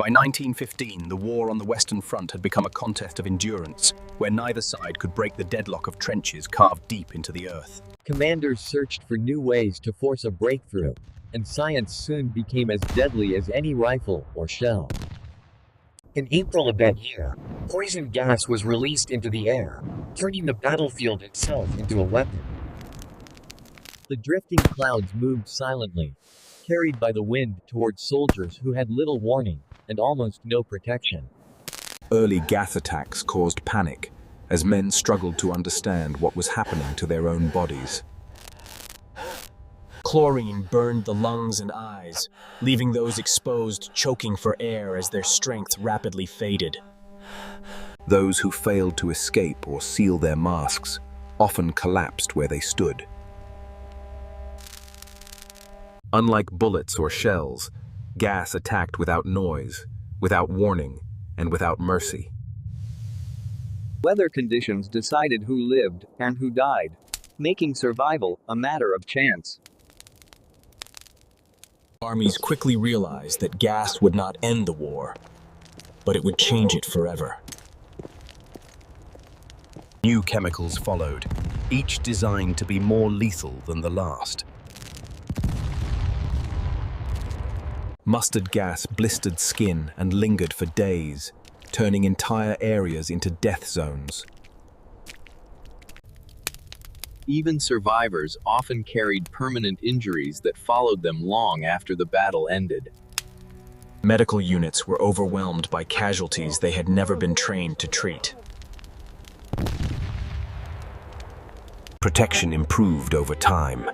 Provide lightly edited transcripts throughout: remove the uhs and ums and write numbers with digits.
By 1915, the war on the Western Front had become a contest of endurance, where neither side could break the deadlock of trenches carved deep into the earth. Commanders searched for new ways to force a breakthrough, and science soon became as deadly as any rifle or shell. In April of that year, poison gas was released into the air, turning the battlefield itself into a weapon. The drifting clouds moved silently, carried by the wind towards soldiers who had little warning and almost no protection. Early gas attacks caused panic as men struggled to understand what was happening to their own bodies. Chlorine burned the lungs and eyes, leaving those exposed choking for air as their strength rapidly faded. Those who failed to escape or seal their masks often collapsed where they stood. Unlike bullets or shells, gas attacked without noise, without warning, and without mercy. Weather conditions decided who lived and who died, making survival a matter of chance. Armies quickly realized that gas would not end the war, but it would change it forever. New chemicals followed, each designed to be more lethal than the last. Mustard gas blistered skin and lingered for days, turning entire areas into death zones. Even survivors often carried permanent injuries that followed them long after the battle ended. Medical units were overwhelmed by casualties they had never been trained to treat. Protection improved over time,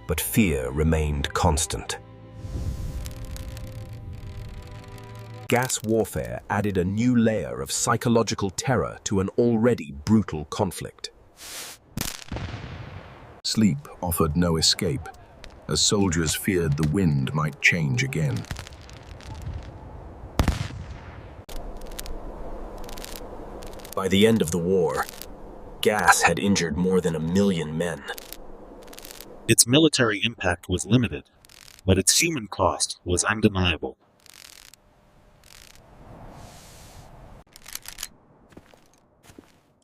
but fear remained constant. Gas warfare added a new layer of psychological terror to an already brutal conflict. Sleep offered no escape, as soldiers feared the wind might change again. By the end of the war, gas had injured more than 1 million men. Its military impact was limited, but its human cost was undeniable.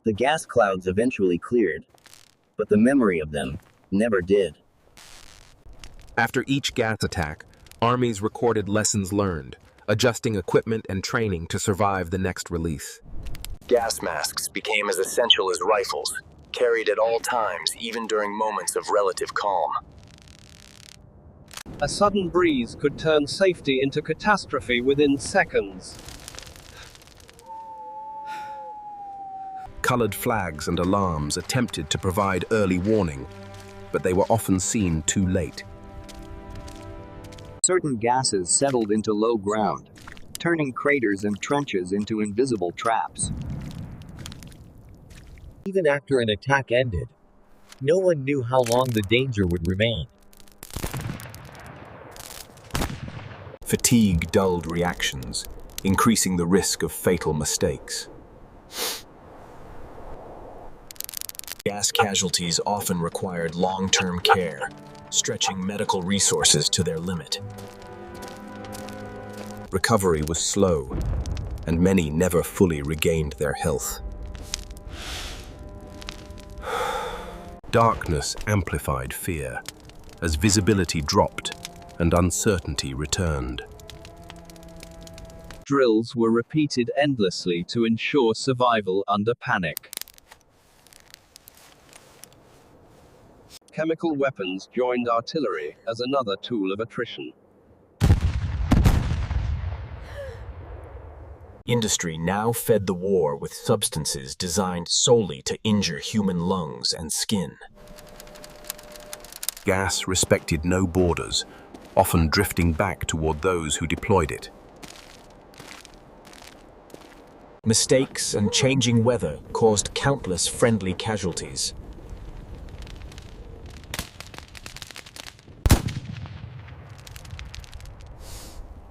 The gas clouds eventually cleared, but the memory of them never did. After each gas attack, armies recorded lessons learned, adjusting equipment and training to survive the next release. Gas masks became as essential as rifles, carried at all times, even during moments of relative calm. A sudden breeze could turn safety into catastrophe within seconds. Colored flags and alarms attempted to provide early warning, but they were often seen too late. Certain gases settled into low ground, turning craters and trenches into invisible traps. Even after an attack ended, no one knew how long the danger would remain. Fatigue dulled reactions, increasing the risk of fatal mistakes. Gas casualties often required long-term care, stretching medical resources to their limit. Recovery was slow, and many never fully regained their health. Darkness amplified fear, as visibility dropped and uncertainty returned. Drills were repeated endlessly to ensure survival under panic. Chemical weapons joined artillery as another tool of attrition. Industry now fed the war with substances designed solely to injure human lungs and skin. Gas respected no borders, often drifting back toward those who deployed it. Mistakes and changing weather caused countless friendly casualties.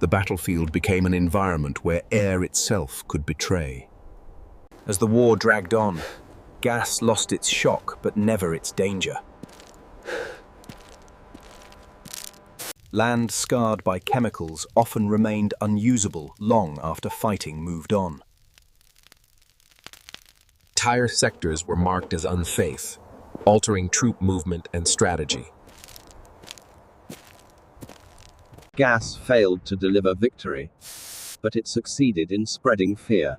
The battlefield became an environment where air itself could betray. As the war dragged on, gas lost its shock but never its danger. Land scarred by chemicals often remained unusable long after fighting moved on. Entire sectors were marked as unsafe, altering troop movement and strategy. Gas failed to deliver victory, but it succeeded in spreading fear.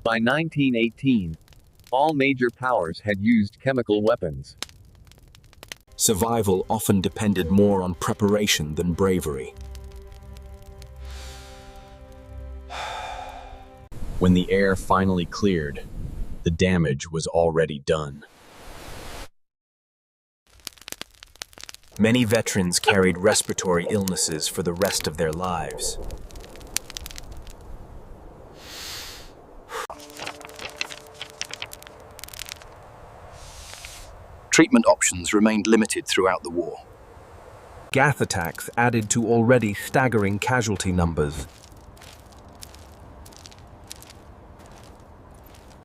By 1918, all major powers had used chemical weapons. Survival often depended more on preparation than bravery. When the air finally cleared, the damage was already done. Many veterans carried respiratory illnesses for the rest of their lives. Treatment options remained limited throughout the war. Gas attacks added to already staggering casualty numbers.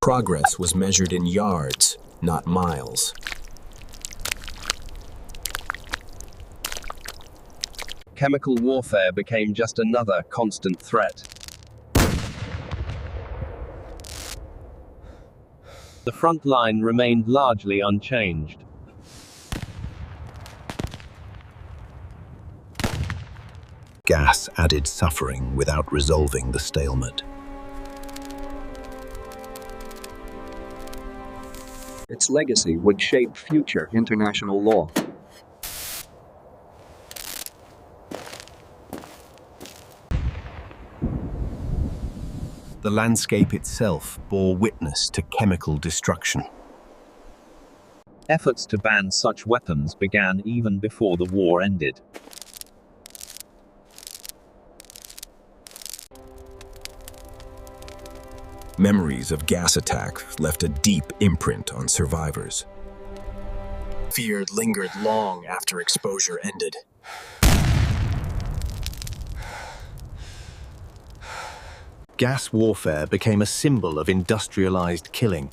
Progress was measured in yards, not miles. Chemical warfare became just another constant threat. The front line remained largely unchanged. Gas added suffering without resolving the stalemate. Its legacy would shape future international law. The landscape itself bore witness to chemical destruction. Efforts to ban such weapons began even before the war ended. Memories of gas attacks left a deep imprint on survivors. Fear lingered long after exposure ended. Gas warfare became a symbol of industrialized killing.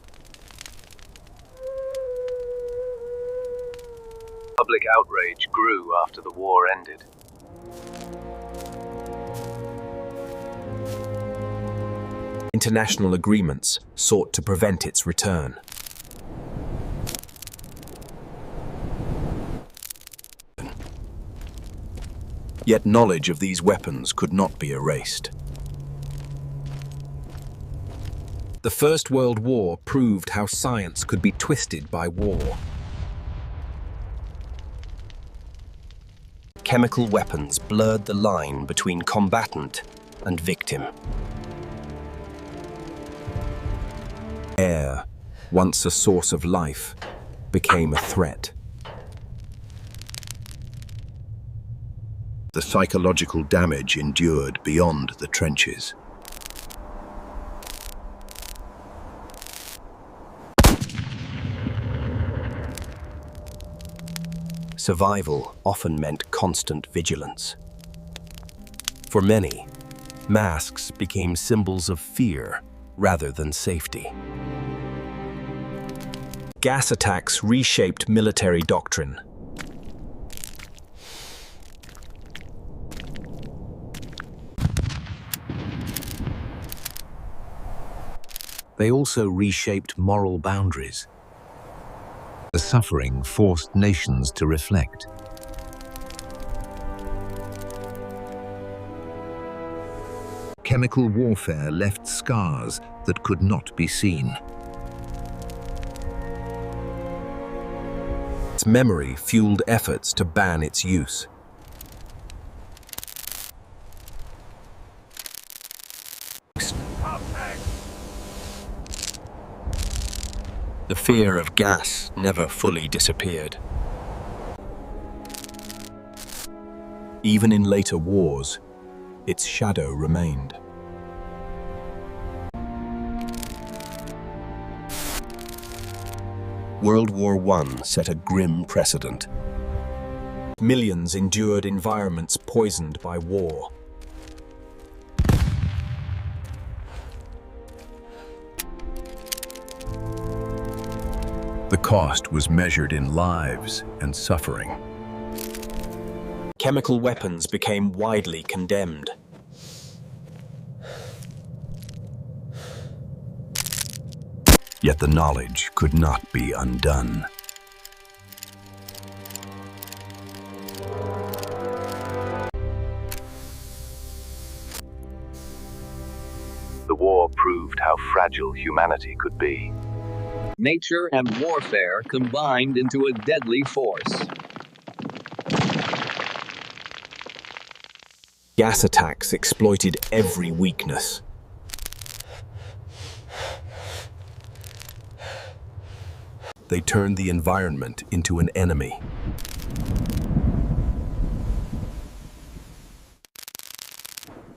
Public outrage grew after the war ended. International agreements sought to prevent its return. Yet knowledge of these weapons could not be erased. The First World War proved how science could be twisted by war. Chemical weapons blurred the line between combatant and victim. Air, once a source of life, became a threat. The psychological damage endured beyond the trenches. Survival often meant constant vigilance. For many, masks became symbols of fear rather than safety. Gas attacks reshaped military doctrine. They also reshaped moral boundaries. The suffering forced nations to reflect. Chemical warfare left scars that could not be seen. Its memory fueled efforts to ban its use. The fear of gas never fully disappeared. Even in later wars, its shadow remained. World War I set a grim precedent. Millions endured environments poisoned by war. The cost was measured in lives and suffering. Chemical weapons became widely condemned. Yet the knowledge could not be undone. The war proved how fragile humanity could be. Nature and warfare combined into a deadly force. Gas attacks exploited every weakness. They turned the environment into an enemy.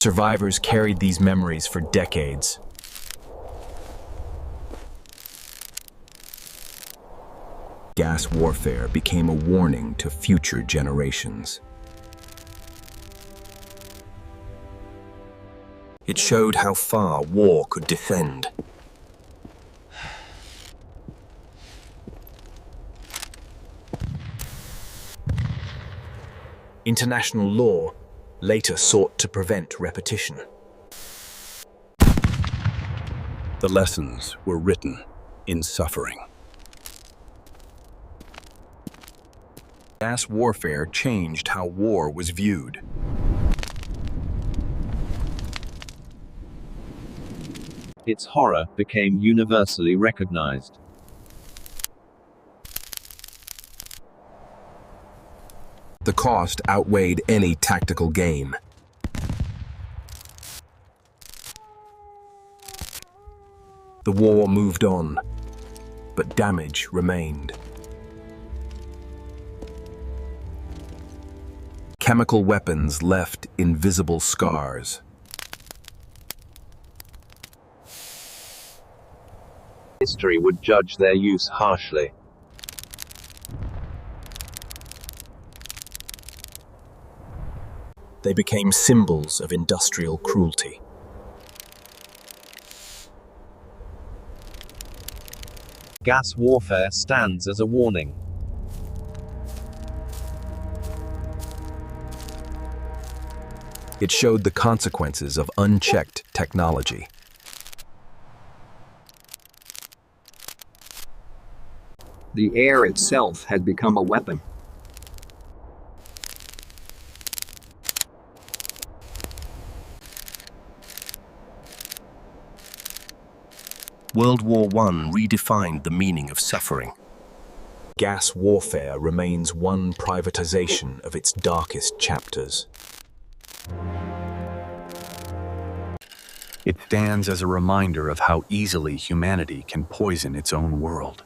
Survivors carried these memories for decades. Gas warfare became a warning to future generations. It showed how far war could descend. International law later sought to prevent repetition. The lessons were written in suffering. Gas warfare changed how war was viewed. Its horror became universally recognized. The cost outweighed any tactical gain. The war moved on, but damage remained. Chemical weapons left invisible scars. History would judge their use harshly. They became symbols of industrial cruelty. Gas warfare stands as a warning. It showed the consequences of unchecked technology. The air itself had become a weapon. World War I redefined the meaning of suffering. Gas warfare remains one privatization of its darkest chapters. It stands as a reminder of how easily humanity can poison its own world.